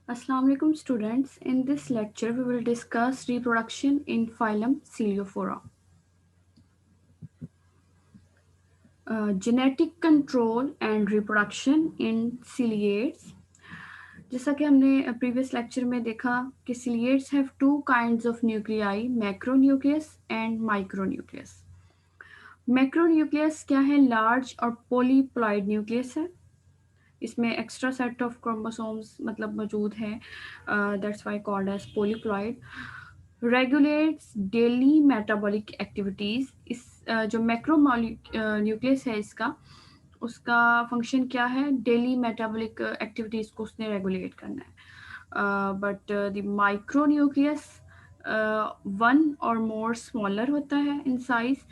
Assalamu alaikum students. In this lecture, we will discuss reproduction in phylum Celiophora. Genetic control and reproduction in ciliates. जैसा कि हमने previous lecture में देखा कि ciliates have two kinds of nuclei, macronucleus and micronucleus. Macronucleus क्या है? Large और polyploid nucleus है. इसमें एक्स्ट्रा सेट ऑफ क्रोमोसोम्स मतलब मौजूद है. That's why called as polyploid. Regulates daily metabolic activities. इस जो न्यूक्लियस है इसका, उसका फंक्शन क्या है? डेली मेटाबॉलिक एक्टिविटीज़ को उसने रेगुलेट करना है. But the micro nucleus one और मोर स्मॉलर होता है in size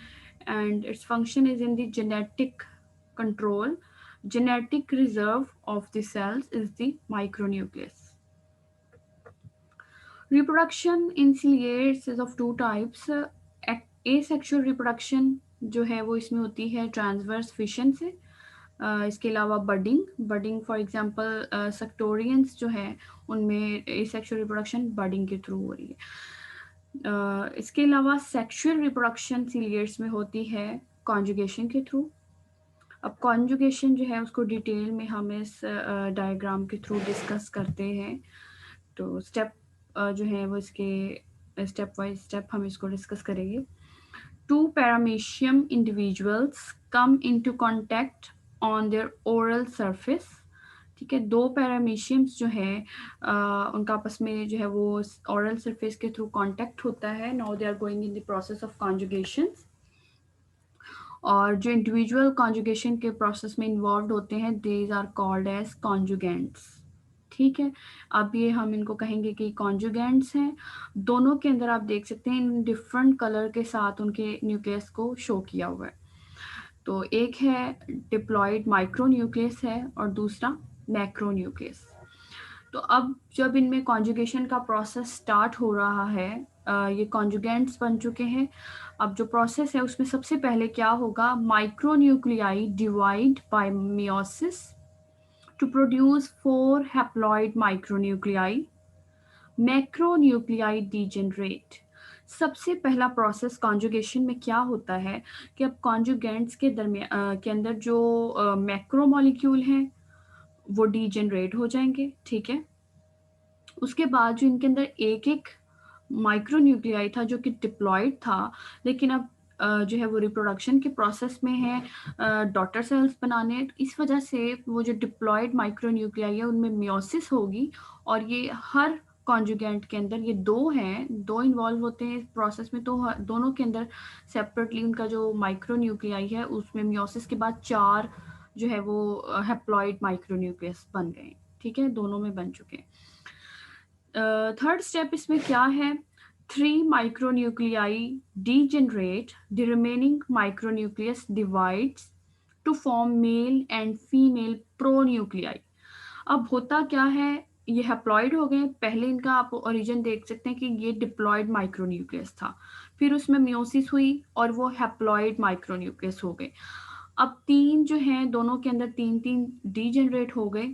and its function is in the genetic control. Genetic reserve of the cells is the micronucleus. Reproduction in ciliates is of two types. Asexual reproduction जो है वो इसमें होती है transverse fission से. इसके अलावा बडिंग फॉर एग्जांपल सेक्टोरियंस जो है उनमें एसेक्सुअल रिप्रोडक्शन बडिंग के थ्रू हो रही है. इसके अलावा सेक्सुअल रिप्रोडक्शन सीलिएट्स में होती है कॉन्जुगेशन के थ्रू. अब कॉन्जुगेशन जो है उसको डिटेल में हम इस डायग्राम के थ्रू डिस्कस करते हैं. तो स्टेप जो है वो इसके स्टेप वाइज स्टेप हम इसको डिस्कस करेंगे. Two paramecium individuals come into contact on their oral surface. ठीक है, दो पैरामीशियम्स जो है उनका आपस में जो है वो ओरल सरफेस के थ्रू कांटेक्ट होता है. Now they are going in the process of conjugation. और जो इंडिविजुअल कॉन्जुगेशन के प्रोसेस में इन्वॉल्व होते हैं these are called as conjugants. ठीक है, अब ये हम इनको कहेंगे कि कॉन्जुगेंट्स हैं. दोनों के अंदर आप देख सकते हैं इन डिफरेंट कलर के साथ उनके न्यूक्लियस को शो किया हुआ है. तो एक है डिप्लॉयड माइक्रोन्यूक्लियस है और दूसरा मैक्रोन्यूक्लियस. तो अब जब इनमें कॉन्जुगेशन का प्रोसेस स्टार्ट हो रहा है, ये कॉन्जुगेंट्स बन चुके हैं. अब जो प्रोसेस है उसमें सबसे पहले क्या होगा? Micronuclei divide by meiosis to produce 4 haploid micronuclei. Macronuclei degenerate. सबसे पहला प्रोसेस कॉन्जुगेशन में क्या होता है कि अब कॉन्जुगेंट्स के दरमियान के अंदर जो मैक्रोमोलिक्यूल हैं वो डीजेनरेट हो जाएंगे. ठीक है, उसके बाद जो इनके अंदर एक एक माइक्रोन्यूक्लियाई था जो कि डिप्लॉयड था, लेकिन अब जो है वो रिप्रोडक्शन के प्रोसेस में है डॉटर सेल्स बनाने. तो इस वजह से वो जो डिप्लॉयड माइक्रोन्यूक्लियाई है उनमें मियोसिस होगी और ये हर कॉन्जुगेंट के अंदर ये दो हैं, दो इन्वॉल्व होते हैं इस प्रोसेस में. तो दोनों के अंदर सेपरेटली उनका जो माइक्रोन्यूक्लियाई है उसमें मियोसिस के बाद 4 जो है वो हैप्लॉइड माइक्रोन्यूक्लियस बन गए. ठीक है, दोनों में बन चुके हैं. थर्ड स्टेप इसमें क्या है? 3 micronuclei degenerate, the remaining micronucleus divides to form male and female pronuclei. अब होता क्या है, ये हैप्लॉइड हो गए. पहले इनका आप ओरिजिन देख सकते हैं कि ये डिप्लॉयड माइक्रोन्यूक्लियस था, फिर उसमें मियोसिस हुई और वो हैप्लॉइड माइक्रोन्यूक्लियस हो गए. अब 3 जो हैं दोनों के अंदर 3 डीजेनरेट हो गए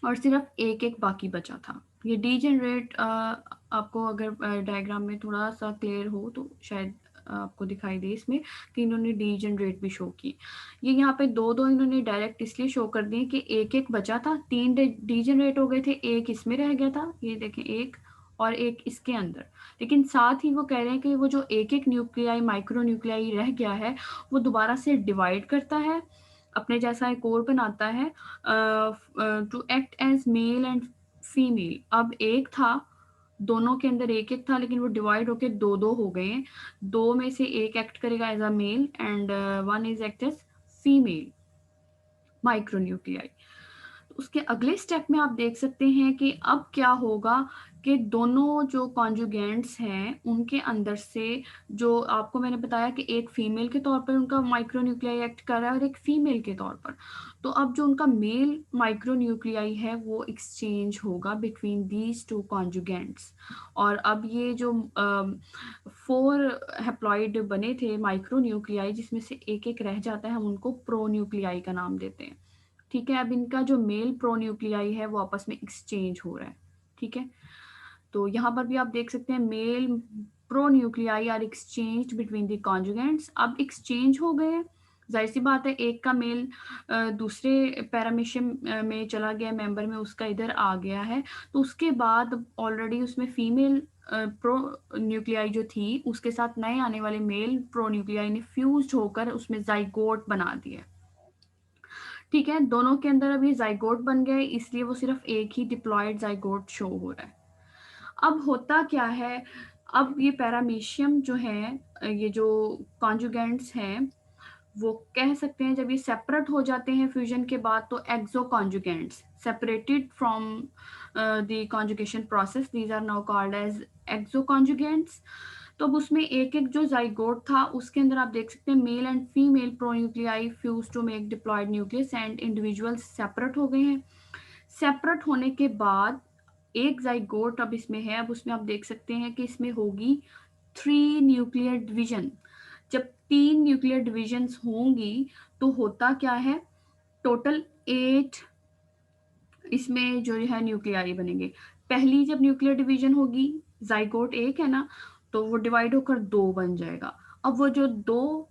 और सिर्फ एक एक बाकी बचा था. ये डीजेनरेट आपको अगर डायग्राम में थोड़ा सा क्लियर हो तो शायद आपको दिखाई दे इसमें कि इन्होंने डीजेनरेट भी शो की. ये यहाँ पे दो दो इन्होंने डायरेक्ट इसलिए शो कर दिए कि एक एक बचा था. 3 डीजेनरेट हो गए थे, एक इसमें रह गया था. ये देखें, एक और एक इसके अंदर. लेकिन साथ ही वो कह रहे हैं कि वो जो एक एक न्यूक्लियाई माइक्रो न्यूक्लियाई रह गया है वो दोबारा से डिवाइड करता है, अपने जैसा एक और बनाता है to act as male and female. अब एक था, दोनों के अंदर एक एक था, लेकिन वो डिवाइड होके दो दो हो गए हैं. दो में से एक एक्ट करेगा as a male and one is act as female micronuclei. उसके अगले स्टेप में आप देख सकते हैं कि अब क्या होगा कि दोनों जो कॉन्जुगेंट्स हैं उनके अंदर से जो आपको मैंने बताया कि एक फीमेल के तौर पर उनका माइक्रोन्यूक्लियाई एक्ट कर रहा है और एक फीमेल के तौर पर. तो अब जो उनका मेल माइक्रोन्यूक्लियाई है वो एक्सचेंज होगा बिटवीन दीज टू कॉन्जुगेंट्स. और अब ये जो 4 हैप्लॉइड बने थे माइक्रोन्यूक्लियाई जिसमें से एक एक रह जाता है, हम उनको प्रोन्यूक्लियाई का नाम देते हैं. ठीक है, अब इनका जो मेल प्रोन्यूक्लियाई है वो आपस में एक्सचेंज हो रहा है। ठीक है, तो यहाँ पर भी आप देख सकते हैं male pronuclei are exchanged between the conjugants. अब एक्सचेंज हो गए हैं, जाहिर सी बात है एक का मेल दूसरे पैरामीशियम में चला गया, मेंबर में उसका इधर आ गया है, तो उसके बाद ऑलरेडी उसमें फीमेल प्रो न्यूक्लियाई जो थी उसके साथ नए आने वाले मेल प्रो न्यूक्लियाई ने फ्यूज्ड होकर उसमें जाइगोट बना दिया। ठीक है, दोनों के अंदर अभी जाइगोट बन गए, इसलिए वो सिर्फ एक ही डिप्लॉयड जाइगोट शो हो रहा है। अब होता क्या है, अब ये पैरामीशियम जो है, ये जो कॉन्जुगेंट्स हैं, वो कह सकते हैं जब ये सेपरेट हो जाते हैं फ्यूजन के बाद तो exconjugants separated from the conjugation process, these are now called as exconjugants. तो अब उसमें एक एक जो जाइगोट था उसके अंदर आप देख सकते हैं male and female pronuclei fuse to make diploid nucleus and individual separate हो गए हैं। सेपरेट होने के बाद एक जाइगोट अब इसमें है, अब उसमें आप देख सकते हैं कि इसमें होगी 3 न्यूक्लियर डिवीजन। जब 3 न्यूक्लियर डिविजन्स होंगी तो होता क्या है, टोटल 8 इसमें जो है न्यूक्लियाई बनेंगे। पहली जब न्यूक्लियर डिवीजन होगी, जाइगोट एक है ना, तो वो डिवाइड होकर 2 बन जाएगा। अब वो जो 2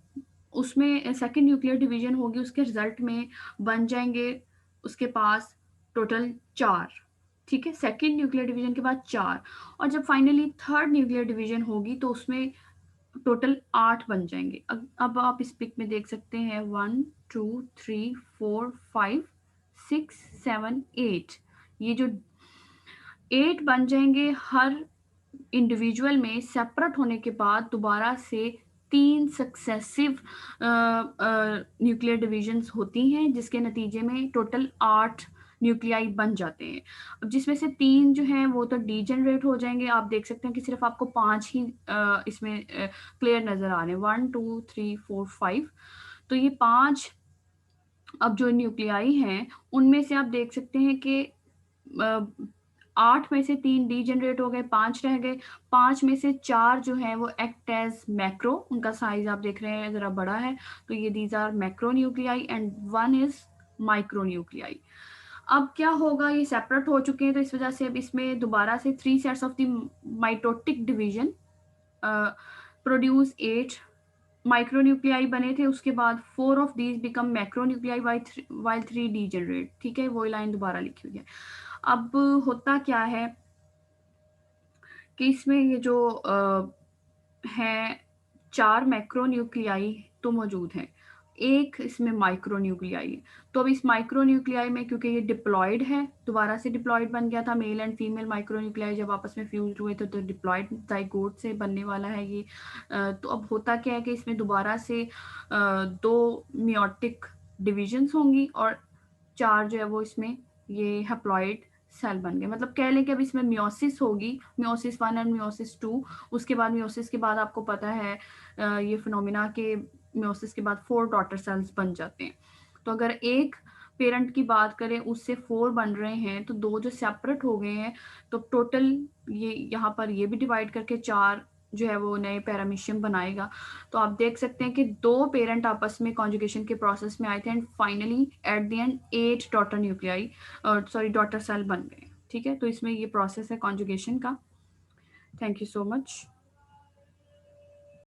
उसमें सेकंड न्यूक्लियर डिवीजन होगी उसके रिजल्ट में बन जाएंगे उसके पास टोटल 4। ठीक है, सेकंड न्यूक्लियर डिवीजन के बाद 4, और जब फाइनली थर्ड न्यूक्लियर डिवीजन होगी तो उसमें टोटल 8 बन जाएंगे। अब आप इस पिक में देख सकते हैं 1 2 3 4 5 6 7 8, ये जो 8 बन जाएंगे हर इंडिविजुअल में सेपरेट होने के बाद दोबारा से 3 सक्सेसिव न्यूक्लियर डिविजन्स होती हैं जिसके नतीजे में टोटल 8 न्यूक्लियाई बन जाते हैं। अब जिसमें से 3 जो हैं वो तो डीजेनरेट हो जाएंगे, आप देख सकते हैं कि सिर्फ आपको 5 ही इसमें क्लियर नजर आ रहे हैं, 1 2 3 4 5। तो ये 5 अब जो न्यूक्लियाई हैं उनमें से आप देख सकते हैं कि 8 में से 3 डीजेनरेट हो गए, 5 रह गए। 5 में से 4 जो है वो एक्ट एज मैक्रो, उनका साइज आप देख रहे हैं जरा बड़ा है, तो ये these are macro nuclei and 1 is micro nuclei. अब क्या होगा, ये सेपरेट हो चुके हैं तो इस वजह से अब इसमें दोबारा से 3 sets of the mitotic division produce 8 micronuclei बने थे, उसके बाद 4 of these become macronuclei while 3 degenerate. ठीक है, वही लाइन दोबारा लिखी हुई है। अब होता क्या है कि इसमें ये जो है 4 मैक्रोन्यूक्लियाई तो मौजूद हैं, एक इसमें माइक्रोन्यूक्लियाई। तो अब इस माइक्रोन्यूक्लियाई में क्योंकि ये डिप्लॉयड है, दोबारा से डिप्लॉयड बन गया था, मेल एंड फीमेल माइक्रोन्यूक्लियाई जब आपस में फ्यूज हुए थे तो डिप्लॉयड जाइगोट से बनने वाला है ये। तो अब होता क्या है कि इसमें दोबारा से 2 मियोटिक डिविजन्स होंगी और 4 जो है वो इसमें ये हैप्लॉइड सेल बन गए। मतलब कह लें कि अब इसमें मियोसिस होगी, मियोसिस 1 एंड मियोसिस 2। उसके बाद मियोसिस के बाद आपको पता है ये फिनोमिना के मियोसिस के बाद 4 डॉटर सेल्स बन जाते हैं। तो अगर एक पेरेंट की बात करें उससे 4 बन रहे हैं तो 2 जो सेपरेट हो गए हैं, तो टोटल ये यहाँ पर ये भी डिवाइड करके 4 जो है वो नए पैरामीशियम बनाएगा। तो आप देख सकते हैं कि 2 पेरेंट आपस में कॉन्जुगेशन के प्रोसेस में आए थे and finally at the end 8 daughter nuclei sorry daughter cell बन गए। ठीक है, तो इसमें ये प्रोसेस है कॉन्जुगेशन का। Thank you so much.